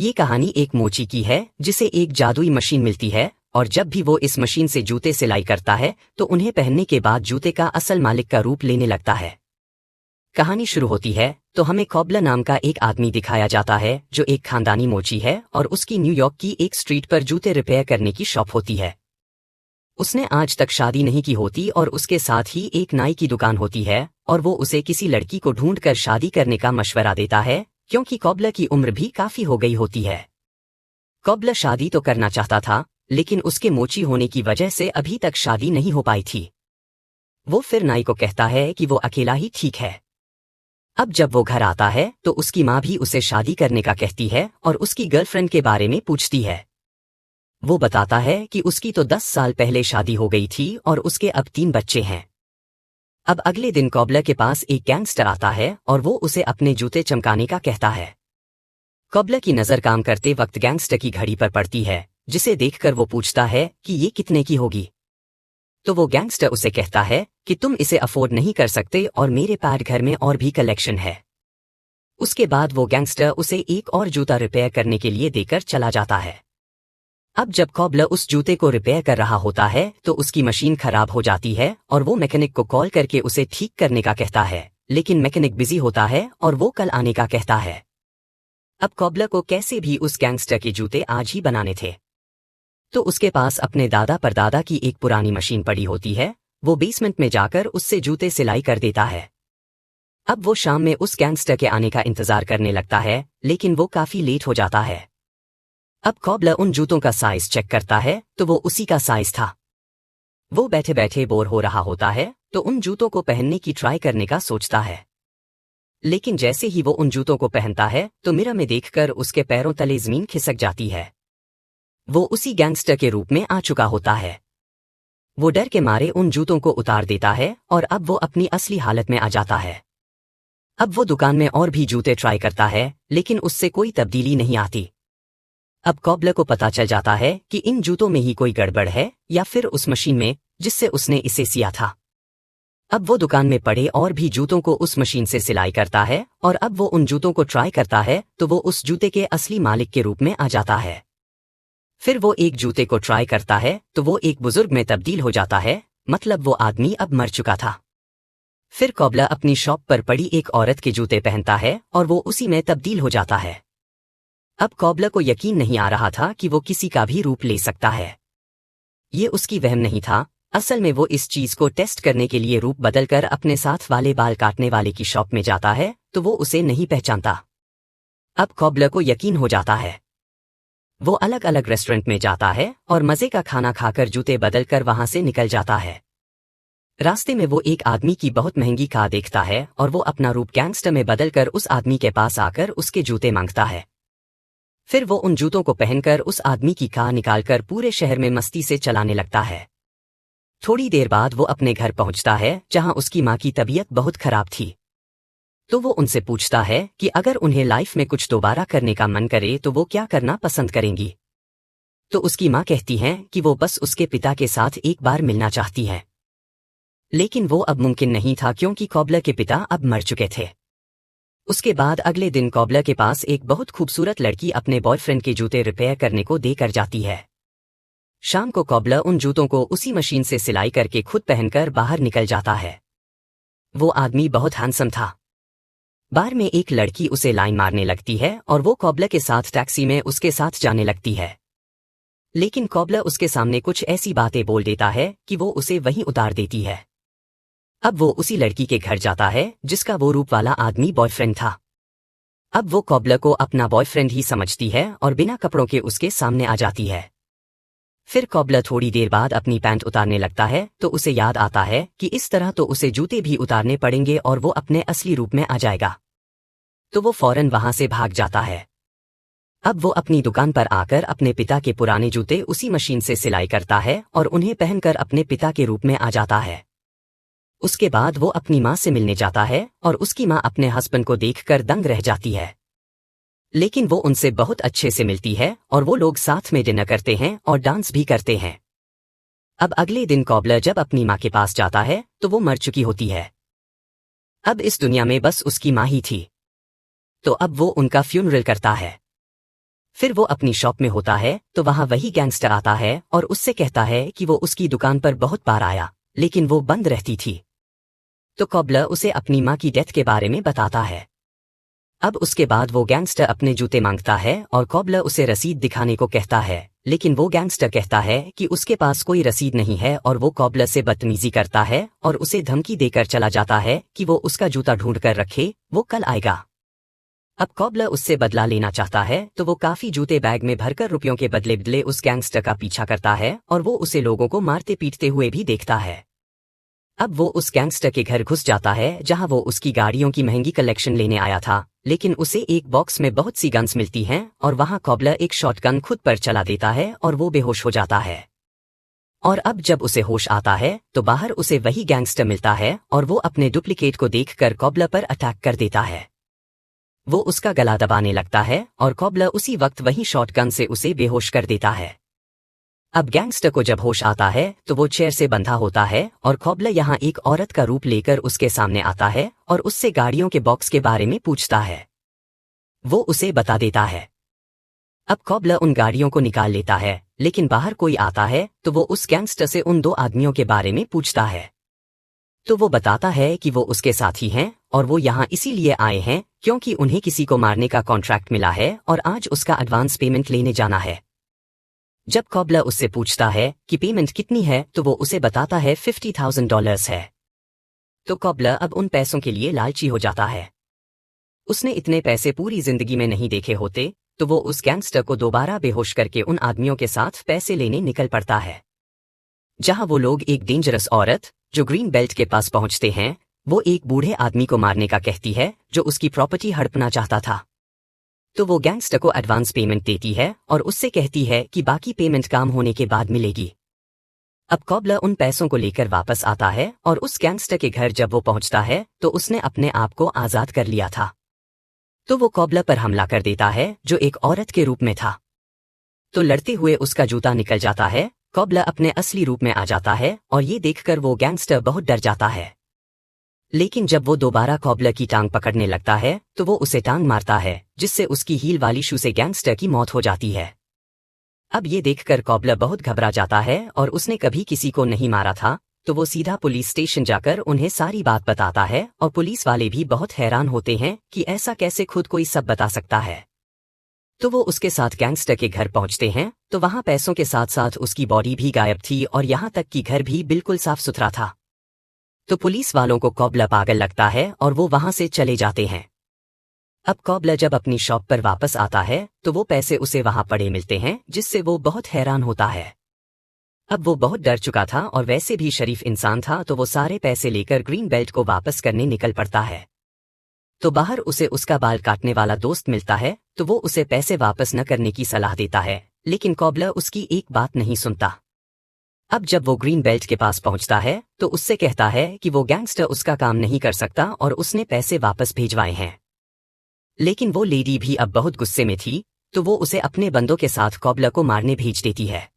ये कहानी एक मोची की है जिसे एक जादुई मशीन मिलती है और जब भी वो इस मशीन से जूते सिलाई करता है तो उन्हें पहनने के बाद जूते का असल मालिक का रूप लेने लगता है। कहानी शुरू होती है तो हमें कॉबलर नाम का एक आदमी दिखाया जाता है जो एक खानदानी मोची है और उसकी न्यूयॉर्क की एक स्ट्रीट पर जूते रिपेयर करने की शॉप होती है। उसने आज तक शादी नहीं की होती और उसके साथ ही एक नाई की दुकान होती है और वो उसे किसी लड़की को ढूंढकर शादी करने का मशवरा देता है क्योंकि कॉबलर की उम्र भी काफी हो गई होती है। कॉबलर शादी तो करना चाहता था लेकिन उसके मोची होने की वजह से अभी तक शादी नहीं हो पाई थी। वो फिर नाई को कहता है कि वो अकेला ही ठीक है। अब जब वो घर आता है तो उसकी माँ भी उसे शादी करने का कहती है और उसकी गर्लफ्रेंड के बारे में पूछती है। वो बताता है कि उसकी तो 10 साल पहले शादी हो गई थी और उसके अब 3 बच्चे हैं। अब अगले दिन कॉबलर के पास एक गैंगस्टर आता है और वो उसे अपने जूते चमकाने का कहता है। कॉबलर की नजर काम करते वक्त गैंगस्टर की घड़ी पर पड़ती है जिसे देखकर वो पूछता है कि ये कितने की होगी। तो वो गैंगस्टर उसे कहता है कि तुम इसे अफोर्ड नहीं कर सकते और मेरे पास घर में और भी कलेक्शन है। उसके बाद वो गैंगस्टर उसे एक और जूता रिपेयर करने के लिए देकर चला जाता है। अब जब कॉबलर उस जूते को रिपेयर कर रहा होता है तो उसकी मशीन खराब हो जाती है और वो मैकेनिक को कॉल करके उसे ठीक करने का कहता है, लेकिन मैकेनिक बिजी होता है और वो कल आने का कहता है। अब कॉबलर को कैसे भी उस गैंगस्टर के जूते आज ही बनाने थे, तो उसके पास अपने दादा परदादा की एक पुरानी मशीन पड़ी होती है। वो बेसमेंट में जाकर उससे जूते सिलाई कर देता है। अब वो शाम में उस गैंगस्टर के आने का इंतजार करने लगता है लेकिन वो काफी लेट हो जाता है। अब कॉबलर उन जूतों का साइज चेक करता है तो वो उसी का साइज था। वो बैठे बैठे बोर हो रहा होता है तो उन जूतों को पहनने की ट्राई करने का सोचता है, लेकिन जैसे ही वो उन जूतों को पहनता है तो मिरर में देखकर उसके पैरों तले जमीन खिसक जाती है। वो उसी गैंगस्टर के रूप में आ चुका होता है। वो डर के मारे उन जूतों को उतार देता है और अब वो अपनी असली हालत में आ जाता है। अब वो दुकान में और भी जूते ट्राई करता है लेकिन उससे कोई तब्दीली नहीं आती। अब कॉबलर को पता चल जाता है कि इन जूतों में ही कोई गड़बड़ है या फिर उस मशीन में जिससे उसने इसे सिया था। अब वो दुकान में पड़े और भी जूतों को उस मशीन से सिलाई करता है और अब वो उन जूतों को ट्राई करता है तो वो उस जूते के असली मालिक के रूप में आ जाता है। फिर वो एक जूते को ट्राई करता है तो वो एक बुजुर्ग में तब्दील हो जाता है, मतलब वो आदमी अब मर चुका था। फिर कॉबलर अपनी शॉप पर पड़ी एक औरत के जूते पहनता है और वो उसी में तब्दील हो जाता है। अब कॉबलर को यकीन नहीं आ रहा था कि वो किसी का भी रूप ले सकता है। ये उसकी वहम नहीं था, असल में वो इस चीज को टेस्ट करने के लिए रूप बदलकर अपने साथ वाले बाल काटने वाले की शॉप में जाता है तो वो उसे नहीं पहचानता। अब कॉबलर को यकीन हो जाता है। वो अलग अलग रेस्टोरेंट में जाता है और मजे का खाना खाकर जूते बदलकर वहां से निकल जाता है। रास्ते में वो एक आदमी की बहुत महंगी कार देखता है और वो अपना रूप गैंगस्टर में बदलकर उस आदमी के पास आकर उसके जूते मांगता है। फिर वो उन जूतों को पहनकर उस आदमी की कार निकालकर पूरे शहर में मस्ती से चलाने लगता है। थोड़ी देर बाद वो अपने घर पहुंचता है जहां उसकी माँ की तबीयत बहुत खराब थी। तो वो उनसे पूछता है कि अगर उन्हें लाइफ में कुछ दोबारा करने का मन करे तो वो क्या करना पसंद करेंगी। तो उसकी माँ कहती हैं कि वो बस उसके पिता के साथ एक बार मिलना चाहती हैं, लेकिन वो अब मुमकिन नहीं था क्योंकि कॉबलर के पिता अब मर चुके थे। उसके बाद अगले दिन कॉबलर के पास एक बहुत खूबसूरत लड़की अपने बॉयफ्रेंड के जूते रिपेयर करने को देकर जाती है। शाम को कॉबलर उन जूतों को उसी मशीन से सिलाई करके खुद पहनकर बाहर निकल जाता है। वो आदमी बहुत हैंडसम था। बार में एक लड़की उसे लाइन मारने लगती है और वो कॉबलर के साथ टैक्सी में उसके साथ जाने लगती है, लेकिन कॉबलर उसके सामने कुछ ऐसी बातें बोल देता है कि वो उसे वहीं उतार देती है। अब वो उसी लड़की के घर जाता है जिसका वो रूप वाला आदमी बॉयफ्रेंड था। अब वो कॉबलर को अपना बॉयफ्रेंड ही समझती है और बिना कपड़ों के उसके सामने आ जाती है। फिर कॉबलर थोड़ी देर बाद अपनी पैंट उतारने लगता है तो उसे याद आता है कि इस तरह तो उसे जूते भी उतारने पड़ेंगे और वो अपने असली रूप में आ जाएगा। तो वो फौरन वहां से भाग जाता है। अब वो अपनी दुकान पर आकर अपने पिता के पुराने जूते उसी मशीन से सिलाई करता है और उन्हें पहनकर अपने पिता के रूप में आ जाता है। उसके बाद वो अपनी माँ से मिलने जाता है और उसकी माँ अपने हस्बैंड को देखकर दंग रह जाती है, लेकिन वो उनसे बहुत अच्छे से मिलती है और वो लोग साथ में डिनर करते हैं और डांस भी करते हैं। अब अगले दिन कॉबलर जब अपनी माँ के पास जाता है तो वो मर चुकी होती है। अब इस दुनिया में बस उसकी माँ ही थी, तो अब वो उनका फ्यूनरल करता है। फिर वो अपनी शॉप में होता है तो वहाँ वही गैंगस्टर आता है और उससे कहता है कि वो उसकी दुकान पर बहुत बार आया, लेकिन वो बंद रहती थी। तो कॉबलर उसे अपनी माँ की डेथ के बारे में बताता है। अब उसके बाद वो गैंगस्टर अपने जूते मांगता है और कॉबलर उसे रसीद दिखाने को कहता है, लेकिन वो गैंगस्टर कहता है कि उसके पास कोई रसीद नहीं है और वो कॉबलर से बदतमीजी करता है और उसे धमकी देकर चला जाता है कि वो उसका जूता ढूंढ कर रखे, वो कल आएगा। अब कॉबलर उससे बदला लेना चाहता है तो वो काफी जूते बैग में भरकर रुपयों के बदले बदले उस गैंगस्टर का पीछा करता है और वो उसे लोगों को मारते पीटते हुए भी देखता है। अब वो उस गैंगस्टर के घर घुस जाता है जहां वो उसकी गाड़ियों की महंगी कलेक्शन लेने आया था, लेकिन उसे एक बॉक्स में बहुत सी गन्स मिलती हैं और वहां कॉबलर एक शॉटगन खुद पर चला देता है और वो बेहोश हो जाता है। और अब जब उसे होश आता है तो बाहर उसे वही गैंगस्टर मिलता है और वो अपने डुप्लीकेट को देखकर कॉबलर पर अटैक कर देता है। वो उसका गला दबाने लगता है और कॉबलर उसी वक्त वही शॉटगन से उसे बेहोश कर देता है। अब गैंगस्टर को जब होश आता है तो वो चेयर से बंधा होता है और कॉबलर यहाँ एक औरत का रूप लेकर उसके सामने आता है और उससे गाड़ियों के बॉक्स के बारे में पूछता है। वो उसे बता देता है। अब कॉबलर उन गाड़ियों को निकाल लेता है, लेकिन बाहर कोई आता है तो वो उस गैंगस्टर से उन दो आदमियों के बारे में पूछता है। तो वो बताता है कि वो उसके साथी हैं और वो यहाँ इसीलिए आए हैं क्योंकि उन्हें किसी को मारने का कॉन्ट्रैक्ट मिला है और आज उसका एडवांस पेमेंट लेने जाना है। जब कॉबलर उससे पूछता है कि पेमेंट कितनी है तो वो उसे बताता है $50,000 है। तो कॉबलर अब उन पैसों के लिए लालची हो जाता है। उसने इतने पैसे पूरी जिंदगी में नहीं देखे होते, तो वो उस गैंगस्टर को दोबारा बेहोश करके उन आदमियों के साथ पैसे लेने निकल पड़ता है। जहां वो लोग एक डेंजरस औरत जो ग्रीन बेल्ट के पास पहुंचते हैं, वो एक बूढ़े आदमी को मारने का कहती है जो उसकी प्रॉपर्टी हड़पना चाहता था। तो वो गैंगस्टर को एडवांस पेमेंट देती है और उससे कहती है कि बाकी पेमेंट काम होने के बाद मिलेगी। अब कॉबलर उन पैसों को लेकर वापस आता है और उस गैंगस्टर के घर जब वो पहुंचता है तो उसने अपने आप को आजाद कर लिया था। तो वो कॉबलर पर हमला कर देता है जो एक औरत के रूप में था। तो लड़ते हुए उसका जूता निकल जाता है, कॉबलर अपने असली रूप में आ जाता है और ये देखकर वो गैंगस्टर बहुत डर जाता है। लेकिन जब वो दोबारा कॉबलर की टांग पकड़ने लगता है तो वो उसे टांग मारता है, जिससे उसकी हील वाली शू से गैंगस्टर की मौत हो जाती है। अब ये देखकर कॉबलर बहुत घबरा जाता है और उसने कभी किसी को नहीं मारा था, तो वो सीधा पुलिस स्टेशन जाकर उन्हें सारी बात बताता है और पुलिस वाले भी बहुत हैरान होते हैं कि ऐसा कैसे खुद कोई सब बता सकता है। तो वो उसके साथ गैंगस्टर के घर पहुंचते हैं तो वहां पैसों के साथ साथ उसकी बॉडी भी गायब थी और यहाँ तक कि घर भी बिल्कुल साफ सुथरा था। तो पुलिस वालों को कॉबलर पागल लगता है और वो वहां से चले जाते हैं। अब कॉबलर जब अपनी शॉप पर वापस आता है तो वो पैसे उसे वहां पड़े मिलते हैं, जिससे वो बहुत हैरान होता है। अब वो बहुत डर चुका था और वैसे भी शरीफ इंसान था, तो वो सारे पैसे लेकर ग्रीन बेल्ट को वापस करने निकल पड़ता है। तो बाहर उसे उसका बाल काटने वाला दोस्त मिलता है, तो वो उसे पैसे वापस न करने की सलाह देता है, लेकिन कॉबलर उसकी एक बात नहीं सुनता। अब जब वो ग्रीन बेल्ट के पास पहुंचता है तो उससे कहता है कि वो गैंगस्टर उसका काम नहीं कर सकता और उसने पैसे वापस भेजवाए हैं। लेकिन वो लेडी भी अब बहुत गुस्से में थी, तो वो उसे अपने बंदों के साथ कॉबलर को मारने भेज देती है।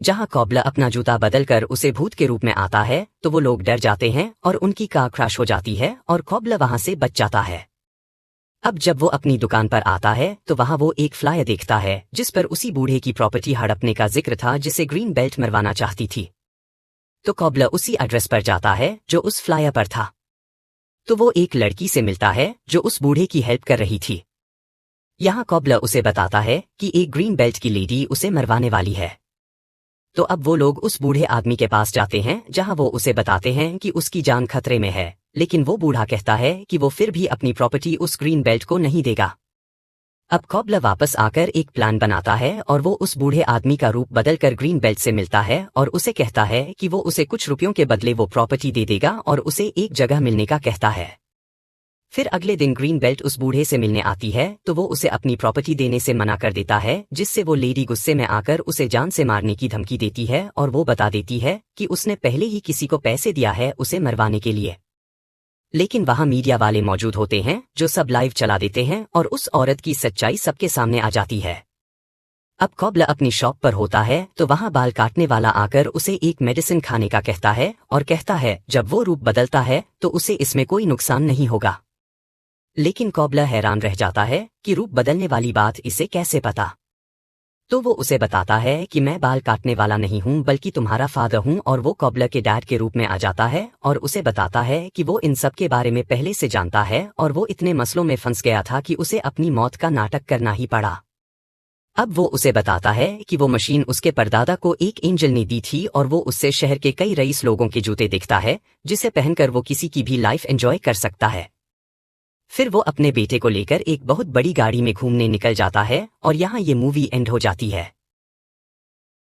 जहां कॉबलर अपना जूता बदलकर उसे भूत के रूप में आता है तो वो लोग डर जाते हैं और उनकी कार क्रैश हो जाती है और कॉबलर वहां से बच जाता है। अब जब वो अपनी दुकान पर आता है तो वहां वो एक फ्लायर देखता है जिस पर उसी बूढ़े की प्रॉपर्टी हड़पने का जिक्र था जिसे ग्रीन बेल्ट मरवाना चाहती थी। तो कॉबलर उसी एड्रेस पर जाता है जो उस फ्लायर पर था। तो वो एक लड़की से मिलता है जो उस बूढ़े की हेल्प कर रही थी। यहाँ कॉबलर उसे बताता है कि एक ग्रीन बेल्ट की लेडी उसे मरवाने वाली है। तो अब वो लोग उस बूढ़े आदमी के पास जाते हैं जहां वो उसे बताते हैं कि उसकी जान खतरे में है, लेकिन वो बूढ़ा कहता है कि वो फिर भी अपनी प्रॉपर्टी उस ग्रीन बेल्ट को नहीं देगा। अब कॉबलर वापस आकर एक प्लान बनाता है और वो उस बूढ़े आदमी का रूप बदलकर ग्रीन बेल्ट से मिलता है और उसे कहता है कि वो उसे कुछ रुपयों के बदले वो प्रॉपर्टी दे देगा और उसे एक जगह मिलने का कहता है। फिर अगले दिन ग्रीन बेल्ट उस बूढ़े से मिलने आती है तो वो उसे अपनी प्रॉपर्टी देने से मना कर देता है, जिससे वो लेडी गुस्से में आकर उसे जान से मारने की धमकी देती है और वो बता देती है कि उसने पहले ही किसी को पैसे दिया है उसे मरवाने के लिए। लेकिन वहां मीडिया वाले मौजूद होते हैं जो सब लाइव चला देते हैं और उस औरत की सच्चाई सबके सामने आ जाती है। अब कॉबलर अपनी शॉप पर होता है तो वहां बाल काटने वाला आकर उसे एक मेडिसिन खाने का कहता है और कहता है जब वो रूप बदलता है तो उसे इसमें कोई नुकसान नहीं होगा। लेकिन कॉबलर हैरान रह जाता है कि रूप बदलने वाली बात इसे कैसे पता। तो वो उसे बताता है कि मैं बाल काटने वाला नहीं हूँ बल्कि तुम्हारा फादर हूँ, और वो कॉबलर के डैड के रूप में आ जाता है और उसे बताता है कि वो इन सब के बारे में पहले से जानता है और वो इतने मसलों में फंस गया था कि उसे अपनी मौत का नाटक करना ही पड़ा। अब वो उसे बताता है कि वो मशीन उसके परदादा को एक एंजल ने दी थी और वो उससे शहर के कई रईस लोगों के जूते दिखता है जिसे पहनकर वो किसी की भी लाइफ एंजॉय कर सकता है। फिर वो अपने बेटे को लेकर एक बहुत बड़ी गाड़ी में घूमने निकल जाता है और यहाँ ये मूवी एंड हो जाती है।